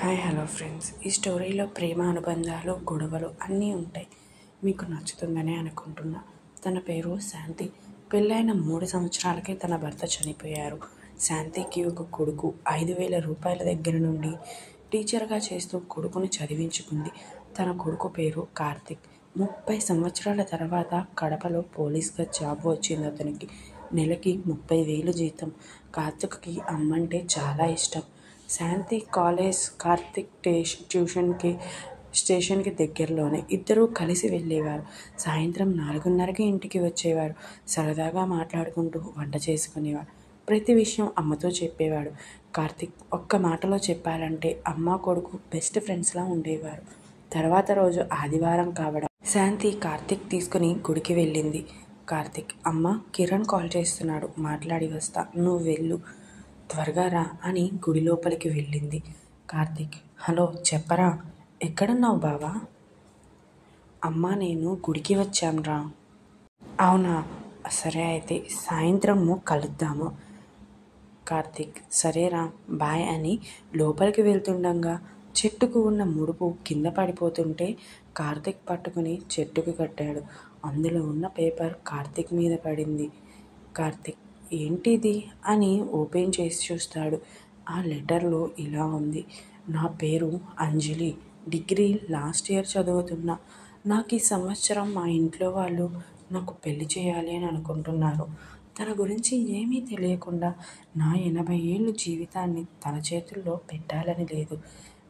Hi hello friends, ఈ స్టోరీలో ప్రేమ అనుబంధాలు గొడవలు అన్నీ ఉంటాయి. మీకు నచ్చుతుందని అనుకుంటున్నా. తన పేరు శాంతి. పెళ్ళైన 3 సంవత్సరాలకే తన భర్త చనిపోయారు. శాంతికి ఒక కొడుకు. 5,000 రూపాయల దగ్గర నుండి టీచర్గా చేస్తూ కొడుకుని చదివించుకుంది. తన కొడుకు పేరు కార్తిక్. 30 సంవత్సరాల తర్వాత కడపలో పోలీస్గా జాబ్ వచ్చింది అతనికి. నెలకి 30,000 జీతం. కార్తిక్కి అమ్మంటే చాలా ఇష్టం. శాంతి కాలేజ్, కార్తిక్ ట్యూషన్కి స్టేషన్కి దగ్గరలోనే. ఇద్దరూ కలిసి వెళ్ళేవారు. సాయంత్రం 4:30కి ఇంటికి వచ్చేవారు. సరదాగా మాట్లాడుకుంటూ వంట చేసుకునేవారు. ప్రతి విషయం అమ్మతో చెప్పేవాడు. కార్తిక్ ఒక్క మాటలో చెప్పాలంటే అమ్మ కొడుకు బెస్ట్ ఫ్రెండ్స్లా ఉండేవారు. తర్వాత రోజు ఆదివారం కావడం శాంతి కార్తిక్ తీసుకుని గుడికి వెళ్ళింది. కార్తిక్, అమ్మ కిరణ్ కాల్ చేస్తున్నాడు, మాట్లాడి వస్తా, నువ్వు వెళ్ళు, త్వరగా రా అని గుడి లోపలికి వెళ్ళింది. కార్తిక్, హలో చెప్పరా, ఎక్కడున్నావు బావా? అమ్మా నేను గుడికి వచ్చాంరా. అవునా, సరే అయితే సాయంత్రము కలుద్దాము. కార్తిక్, సరేరా బాయ్ అని లోపలికి వెళ్తుండగా చెట్టుకు ఉన్న ముడుపు కింద పడిపోతుంటే కార్తిక్ పట్టుకుని చెట్టుకు కట్టాడు. అందులో ఉన్న పేపర్ కార్తిక్ మీద పడింది. కార్తిక్, ఏంటిది అని ఓపెన్ చేసి చూస్తాడు. ఆ లెటర్లో ఇలా ఉంది: నా పేరు అంజలి, డిగ్రీ లాస్ట్ ఇయర్ చదువుతున్నా. నాకు ఈ సంవత్సరం మా ఇంట్లో వాళ్ళు నాకు పెళ్లి చేయాలి అని అనుకుంటున్నారు. తన గురించి ఏమీ తెలియకుండా నా 80 ఏళ్ళు జీవితాన్ని తన చేతుల్లో పెట్టాలని లేదు.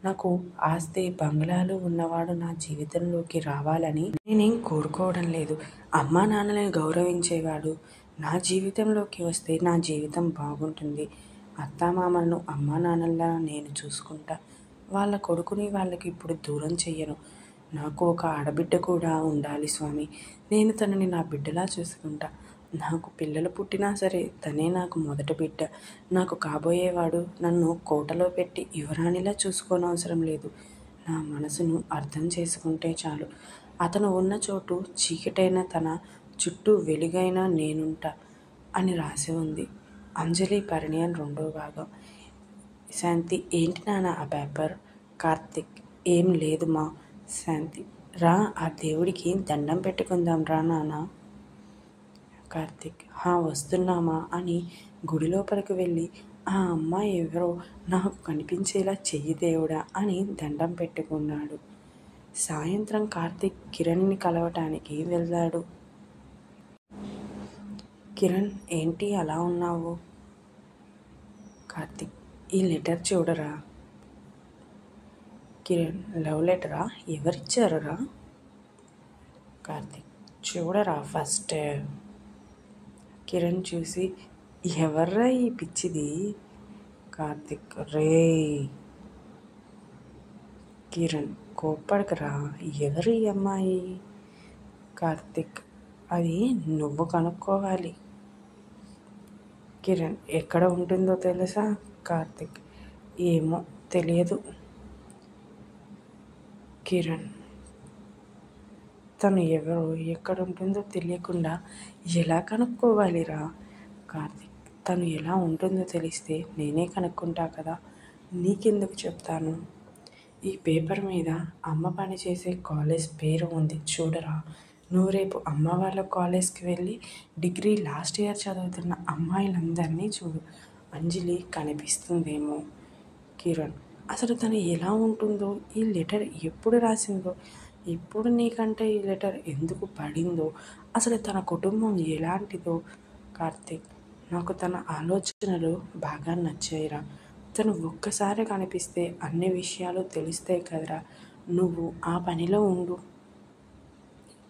నాకు ఆస్తి బంగ్లాలు ఉన్నవాడు నా జీవితంలోకి రావాలని నేనేం కోరుకోవడం లేదు. అమ్మా నాన్నలను గౌరవించేవాడు నా జీవితంలోకి వస్తే నా జీవితం బాగుంటుంది. అత్తామామలను అమ్మా నాన్నలా నేను చూసుకుంటా. వాళ్ళ కొడుకుని వాళ్ళకి ఇప్పుడు దూరం చెయ్యను. నాకు ఒక ఆడబిడ్డ కూడా ఉండాలి స్వామి. నేను తనని నా బిడ్డలా చూసుకుంటా. నాకు పిల్లలు పుట్టినా సరే తనే నాకు మొదటి బిడ్డ. నాకు కాబోయేవాడు నన్ను కోటలో పెట్టి యువరాణిలా చూసుకోనవసరం లేదు. నా మనసును అర్థం చేసుకుంటే చాలు. అతను ఉన్న చోటు చీకటైన తన చుట్టూ వెలుగైనా నేనుంటా అని రాసి ఉంది. అంజలి పరిణయం 2వ భాగం. శాంతి, ఏంటి నాన్న ఆ పేపర్? కార్తిక్, ఏం లేదు మా. శాంతి, రా ఆ దేవుడికి దండం పెట్టుకుందాం రా నాన్న. కార్తిక్, వస్తున్నామా అని గుడి లోపలికి వెళ్ళి ఆ అమ్మాయి ఎవరో నాకు కనిపించేలా చెయ్యి దేవుడా అని దండం పెట్టుకున్నాడు. సాయంత్రం కార్తిక్ కిరణ్ని కలవటానికి వెళ్ళాడు. కిరణ్, ఏంటి అలా ఉన్నావు? కార్తిక్, ఈ లెటర్ చూడరా. కిరణ్, లవ్ లెటరా? ఎవరిచ్చారురా? కార్తిక్, చూడరా ఫస్ట్. కిరణ్ చూసి, ఎవర్రా ఈ పిచ్చిది? కార్తిక్, రే. కిరణ్, కోప్పడకరా, ఎవరు ఈ అమ్మాయి? కార్తిక్, అది నువ్వు కనుక్కోవాలి. కిరణ్, ఎక్కడ ఉంటుందో తెలుసా? కార్తిక్, ఏమో తెలియదు. కిరణ్, తను ఎవరో ఎక్కడ ఉంటుందో తెలియకుండా ఎలా కనుక్కోవాలిరా? కార్తిక్, తను ఎలా ఉంటుందో తెలిస్తే నేనే కనుక్కుంటా కదా, నీకెందుకు చెప్తాను? ఈ పేపర్ మీద అమ్మ పనిచేసే కాలేజ్ పేరు ఉంది చూడరా. నువ్వు రేపు అమ్మ వాళ్ళ కాలేజ్కి వెళ్ళి డిగ్రీ లాస్ట్ ఇయర్ చదువుతున్న అమ్మాయిలందరినీ చూడు. అంజలి కనిపిస్తుందేమో. కిరణ్, అసలు తను ఎలా ఉంటుందో, ఈ లెటర్ ఎప్పుడు రాసిందో, ఇప్పుడు నీకంటే ఈ లెటర్ ఎందుకు పడిందో, అసలు తన కుటుంబం ఎలాంటిదో. కార్తిక్, నాకు తన ఆలోచనలు బాగా నచ్చాయిరా. తను ఒక్కసారి కనిపిస్తే అన్ని విషయాలు తెలుస్తాయి కదరా. నువ్వు ఆ పనిలో ఉండు.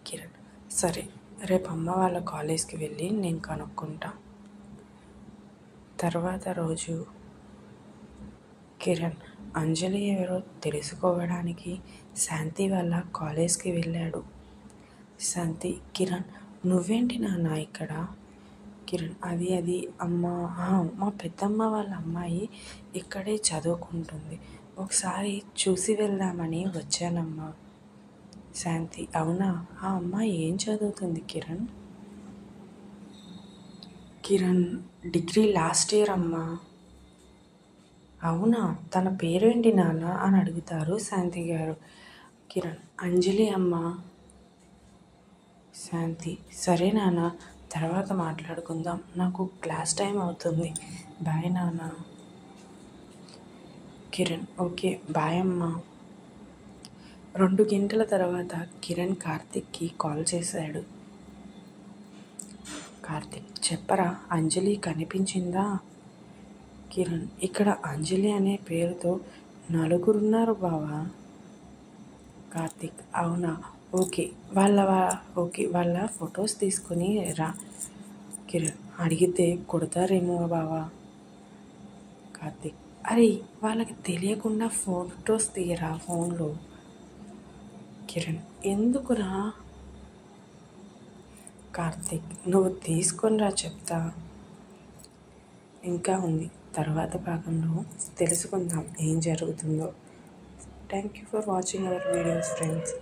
కిరణ్, సరే, రేపు అమ్మ వాళ్ళ కాలేజ్కి వెళ్ళి నేను కనుక్కుంటా. తర్వాత రోజు కిరణ్ అంజలి ఎవరో తెలుసుకోవడానికి శాంతి వాళ్ళ కాలేజ్కి వెళ్ళాడు. శాంతి, కిరణ్, నువ్వేంటి నాన్న ఇక్కడ? కిరణ్, అది అమ్మ, మా పెద్దమ్మ వాళ్ళ అమ్మాయి ఇక్కడే చదువుకుంటుంది, ఒకసారి చూసి వెళ్దామని వచ్చానమ్మా. శాంతి, అవునా, ఆ అమ్మాయి ఏం చదువుతుంది Kiran? Kiran, degree last year అమ్మా. అవునా, తన పేరేంటి నాన్న అని అడుగుతారు శాంతి గారు. కిరణ్, అంజలి అమ్మ. శాంతి, సరే నాన్న, తర్వాత మాట్లాడుకుందాం, నాకు క్లాస్ టైం అవుతుంది, బాయ్ నాన్న. కిరణ్, ఓకే బాయ్ అమ్మ. 2 గంటల తర్వాత కిరణ్ కార్తిక్కి కాల్ చేశాడు. కార్తిక్, చెప్పరా, అంజలి కనిపించిందా? కిరణ్, ఇక్కడ అంజలి అనే పేరుతో 4 ఉన్నారు బావా. కార్తిక్, అవునా, ఓకే వాళ్ళ ఫొటోస్ తీసుకొని రా. కిరణ్, అడిగితే కొడతారేమో బావా. కార్తిక్, అరే వాళ్ళకి తెలియకుండా ఫొటోస్ తీయరా ఫోన్లో. కిరణ్, ఎందుకురా? కార్తిక్, నువ్వు తీసుకొని రా చెప్తా. ఇంకా ఉంది, తర్వాత భాగంలో తెలుసుకుందాం ఏం జరుగుతుందో. Thank you for watching our videos friends.